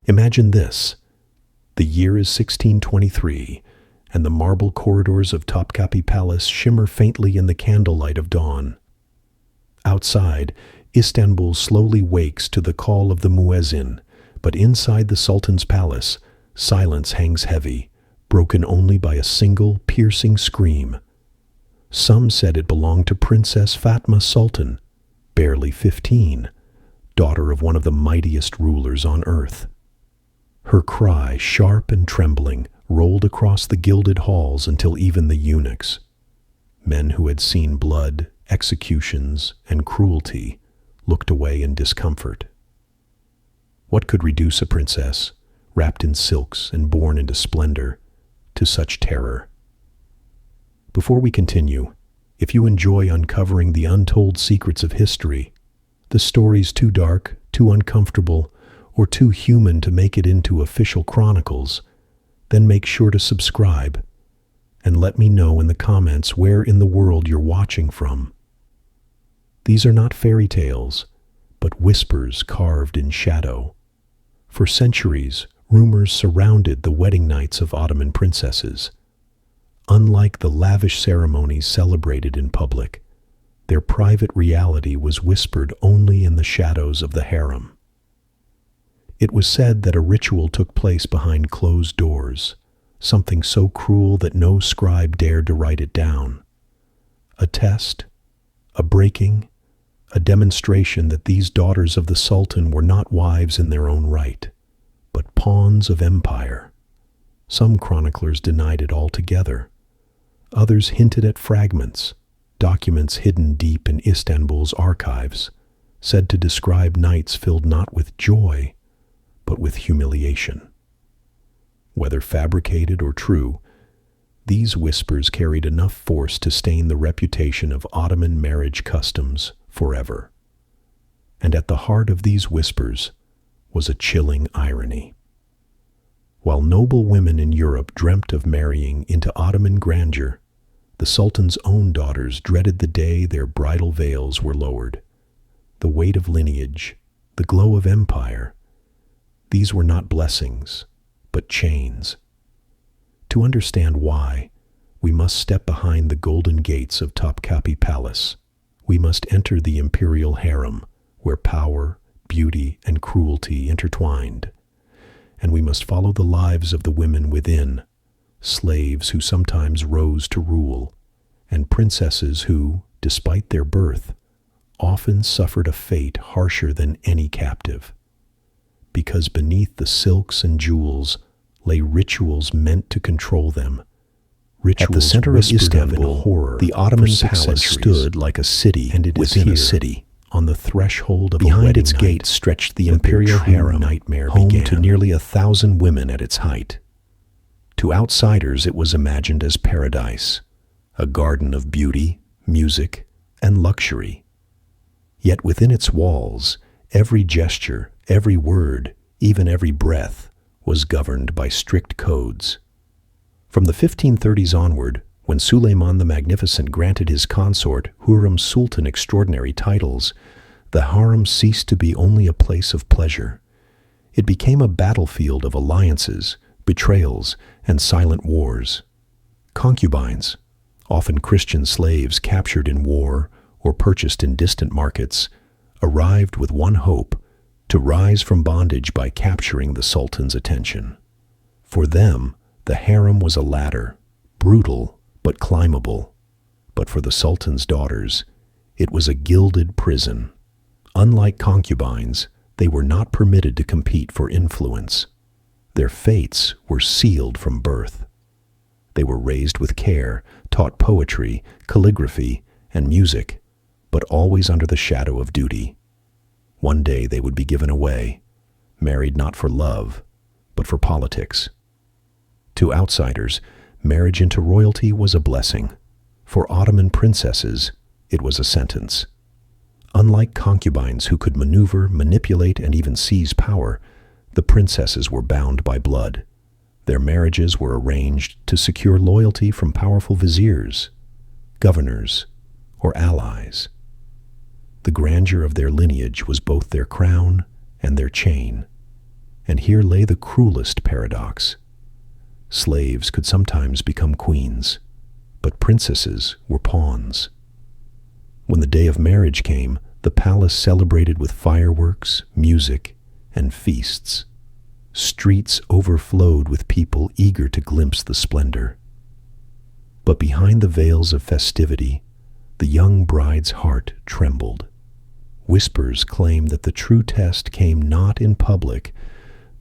Imagine this. The year is 1623, and the marble corridors of Topkapi Palace shimmer faintly in the candlelight of dawn. Outside, Istanbul slowly wakes to the call of the muezzin, but inside the Sultan's palace, silence hangs heavy, broken only by a single piercing scream. Some said it belonged to Princess Fatma Sultan, barely 15, daughter of one of the mightiest rulers on earth. Her cry, sharp and trembling, rolled across the gilded halls until even the eunuchs, men who had seen blood, executions, and cruelty, looked away in discomfort. What could reduce a princess, wrapped in silks and born into splendor, to such terror? Before we continue, if you enjoy uncovering the untold secrets of history, the stories too dark, too uncomfortable, or too human to make it into official chronicles, then make sure to subscribe and let me know in the comments where in the world you're watching from. These are not fairy tales, but whispers carved in shadow. For centuries, rumors surrounded the wedding nights of Ottoman princesses. Unlike the lavish ceremonies celebrated in public, their private reality was whispered only in the shadows of the harem. It was said that a ritual took place behind closed doors, something so cruel that no scribe dared to write it down. A test, a breaking, a demonstration that these daughters of the Sultan were not wives in their own right, but pawns of empire. Some chroniclers denied it altogether. Others hinted at fragments, documents hidden deep in Istanbul's archives, said to describe nights filled not with joy, but with humiliation. Whether fabricated or true, these whispers carried enough force to stain the reputation of Ottoman marriage customs forever. And at the heart of these whispers was a chilling irony. While noble women in Europe dreamt of marrying into Ottoman grandeur, the Sultan's own daughters dreaded the day their bridal veils were lowered. The weight of lineage, the glow of empire, these were not blessings, but chains. To understand why, we must step behind the golden gates of Topkapi Palace. We must enter the imperial harem, where power, beauty, and cruelty intertwined. And we must follow the lives of the women within, slaves who sometimes rose to rule, and princesses who, despite their birth, often suffered a fate harsher than any captive. Because beneath the silks and jewels lay rituals meant to control them. Rituals at the center of Istanbul, horror, the Ottoman palace stood like a city within a city. On the threshold of behind its gates stretched the imperial harem, nightmare home began. To nearly 1,000 women at its height. To outsiders, it was imagined as paradise, a garden of beauty, music, and luxury. Yet within its walls, every gesture, every word, even every breath, was governed by strict codes. From the 1530s onward, when Suleiman the Magnificent granted his consort Hurrem Sultan extraordinary titles, the harem ceased to be only a place of pleasure. It became a battlefield of alliances, betrayals, and silent wars. Concubines, often Christian slaves captured in war or purchased in distant markets, arrived with one hope: to rise from bondage by capturing the Sultan's attention. For them, the harem was a ladder, brutal but climbable. But for the Sultan's daughters, it was a gilded prison. Unlike concubines, they were not permitted to compete for influence. Their fates were sealed from birth. They were raised with care, taught poetry, calligraphy, and music, but always under the shadow of duty. One day they would be given away, married not for love, but for politics. To outsiders, marriage into royalty was a blessing. For Ottoman princesses, it was a sentence. Unlike concubines who could maneuver, manipulate, and even seize power, the princesses were bound by blood. Their marriages were arranged to secure loyalty from powerful viziers, governors, or allies. The grandeur of their lineage was both their crown and their chain. And here lay the cruelest paradox. Slaves could sometimes become queens, but princesses were pawns. When the day of marriage came, the palace celebrated with fireworks, music, and feasts. Streets overflowed with people eager to glimpse the splendor. But behind the veils of festivity, the young bride's heart trembled. Whispers claimed that the true test came not in public,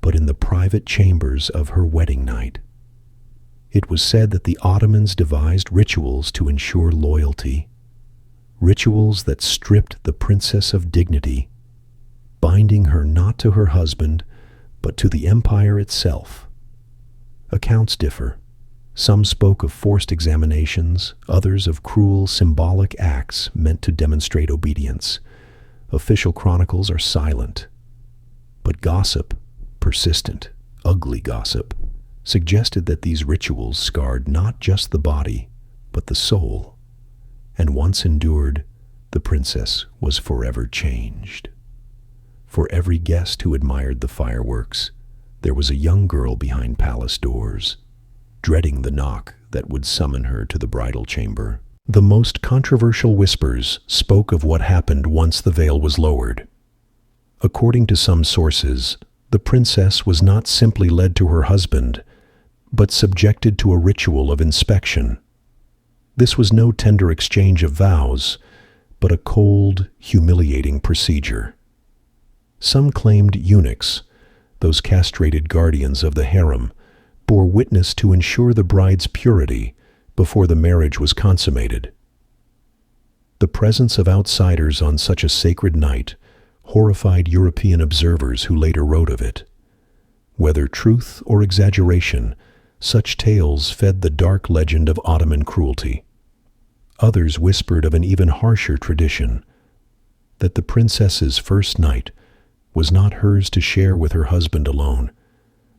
but in the private chambers of her wedding night. It was said that the Ottomans devised rituals to ensure loyalty, rituals that stripped the princess of dignity, binding her not to her husband, but to the empire itself. Accounts differ. Some spoke of forced examinations, others of cruel symbolic acts meant to demonstrate obedience. Official chronicles are silent. But gossip, persistent, ugly gossip, suggested that these rituals scarred not just the body, but the soul. And once endured, the princess was forever changed. For every guest who admired the fireworks, there was a young girl behind palace doors, dreading the knock that would summon her to the bridal chamber. The most controversial whispers spoke of what happened once the veil was lowered. According to some sources, the princess was not simply led to her husband, but subjected to a ritual of inspection. This was no tender exchange of vows, but a cold, humiliating procedure. Some claimed eunuchs, those castrated guardians of the harem, bore witness to ensure the bride's purity before the marriage was consummated. The presence of outsiders on such a sacred night horrified European observers who later wrote of it. Whether truth or exaggeration, such tales fed the dark legend of Ottoman cruelty. Others whispered of an even harsher tradition, that the princess's first night was not hers to share with her husband alone,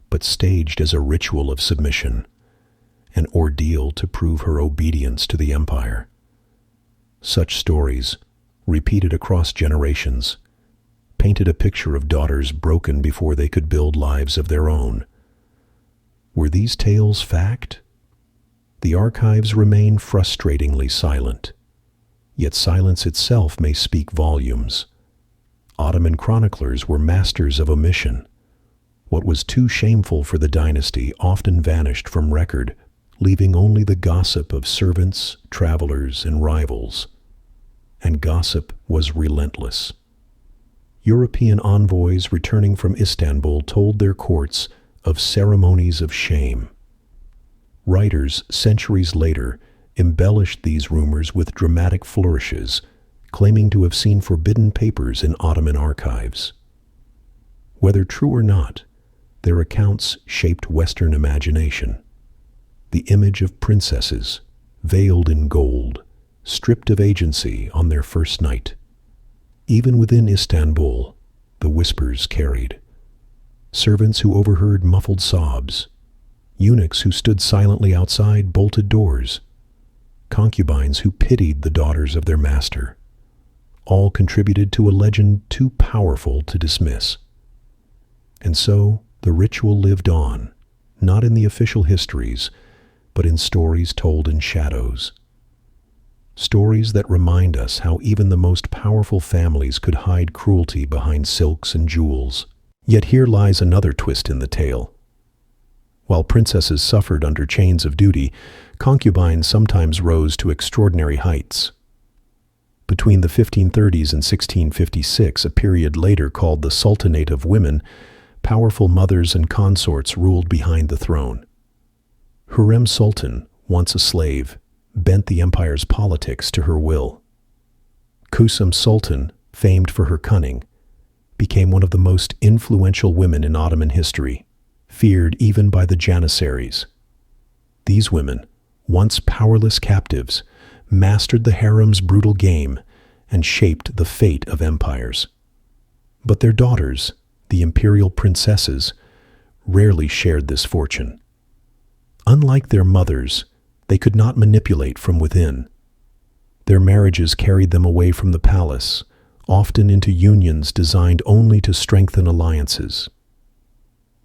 but staged as a ritual of submission, an ordeal to prove her obedience to the empire. Such stories, repeated across generations, painted a picture of daughters broken before they could build lives of their own. Were these tales fact? The archives remain frustratingly silent, yet silence itself may speak volumes. Ottoman chroniclers were masters of omission. What was too shameful for the dynasty often vanished from record, leaving only the gossip of servants, travelers, and rivals. And gossip was relentless. European envoys returning from Istanbul told their courts of ceremonies of shame. Writers, centuries later, embellished these rumors with dramatic flourishes, claiming to have seen forbidden papers in Ottoman archives. Whether true or not, their accounts shaped Western imagination. The image of princesses, veiled in gold, stripped of agency on their first night. Even within Istanbul, the whispers carried. Servants who overheard muffled sobs, eunuchs who stood silently outside bolted doors, concubines who pitied the daughters of their master, all contributed to a legend too powerful to dismiss. And so the ritual lived on, not in the official histories, but in stories told in shadows. Stories that remind us how even the most powerful families could hide cruelty behind silks and jewels. Yet here lies another twist in the tale. While princesses suffered under chains of duty, concubines sometimes rose to extraordinary heights. Between the 1530s and 1656, a period later called the Sultanate of Women, powerful mothers and consorts ruled behind the throne. Harem Sultan, once a slave, bent the empire's politics to her will. Kusum Sultan, famed for her cunning, became one of the most influential women in Ottoman history, feared even by the Janissaries. These women, once powerless captives, mastered the harem's brutal game and shaped the fate of empires. But their daughters, the imperial princesses, rarely shared this fortune. Unlike their mothers, they could not manipulate from within. Their marriages carried them away from the palace, often into unions designed only to strengthen alliances.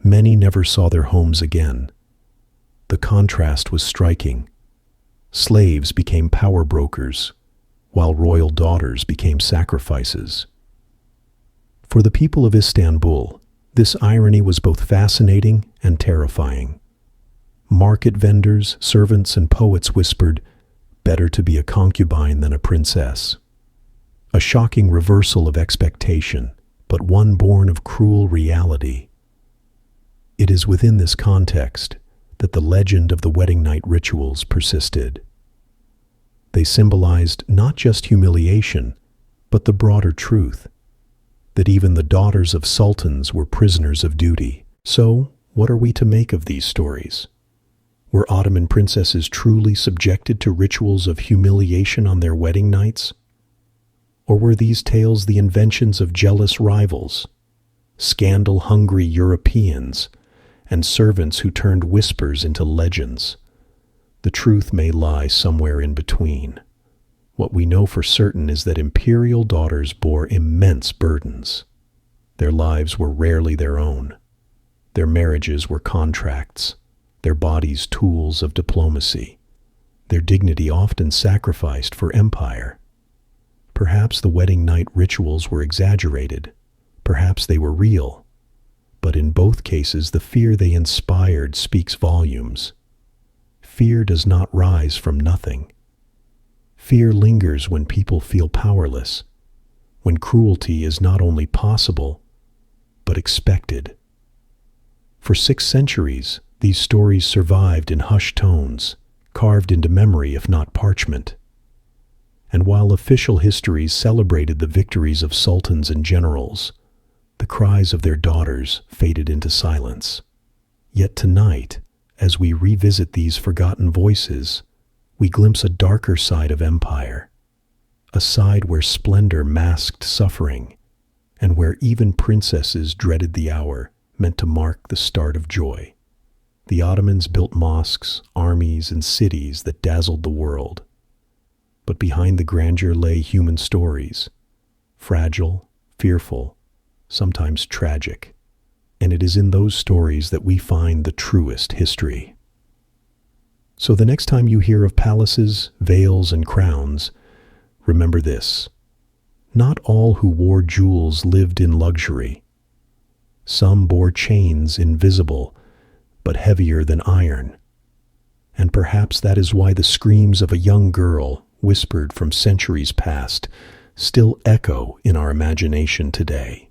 Many never saw their homes again. The contrast was striking. Slaves became power brokers, while royal daughters became sacrifices. For the people of Istanbul, this irony was both fascinating and terrifying. Market vendors, servants, and poets whispered, "Better to be a concubine than a princess." A shocking reversal of expectation, but one born of cruel reality. It is within this context that the legend of the wedding night rituals persisted. They symbolized not just humiliation, but the broader truth, that even the daughters of sultans were prisoners of duty. So, what are we to make of these stories? Were Ottoman princesses truly subjected to rituals of humiliation on their wedding nights? Or were these tales the inventions of jealous rivals, scandal-hungry Europeans, and servants who turned whispers into legends? The truth may lie somewhere in between. What we know for certain is that imperial daughters bore immense burdens. Their lives were rarely their own. Their marriages were contracts, their bodies tools of diplomacy, their dignity often sacrificed for empire. Perhaps the wedding night rituals were exaggerated, perhaps they were real, but in both cases the fear they inspired speaks volumes. Fear does not rise from nothing. Fear lingers when people feel powerless, when cruelty is not only possible, but expected. For 6 centuries, these stories survived in hushed tones, carved into memory if not parchment. And while official histories celebrated the victories of sultans and generals, the cries of their daughters faded into silence. Yet tonight, as we revisit these forgotten voices, we glimpse a darker side of empire, a side where splendor masked suffering, and where even princesses dreaded the hour meant to mark the start of joy. The Ottomans built mosques, armies, and cities that dazzled the world. But behind the grandeur lay human stories, fragile, fearful, sometimes tragic. And it is in those stories that we find the truest history. So the next time you hear of palaces, veils, and crowns, remember this: not all who wore jewels lived in luxury. Some bore chains invisible, but heavier than iron. And perhaps that is why the screams of a young girl, whispered from centuries past, still echo in our imagination today.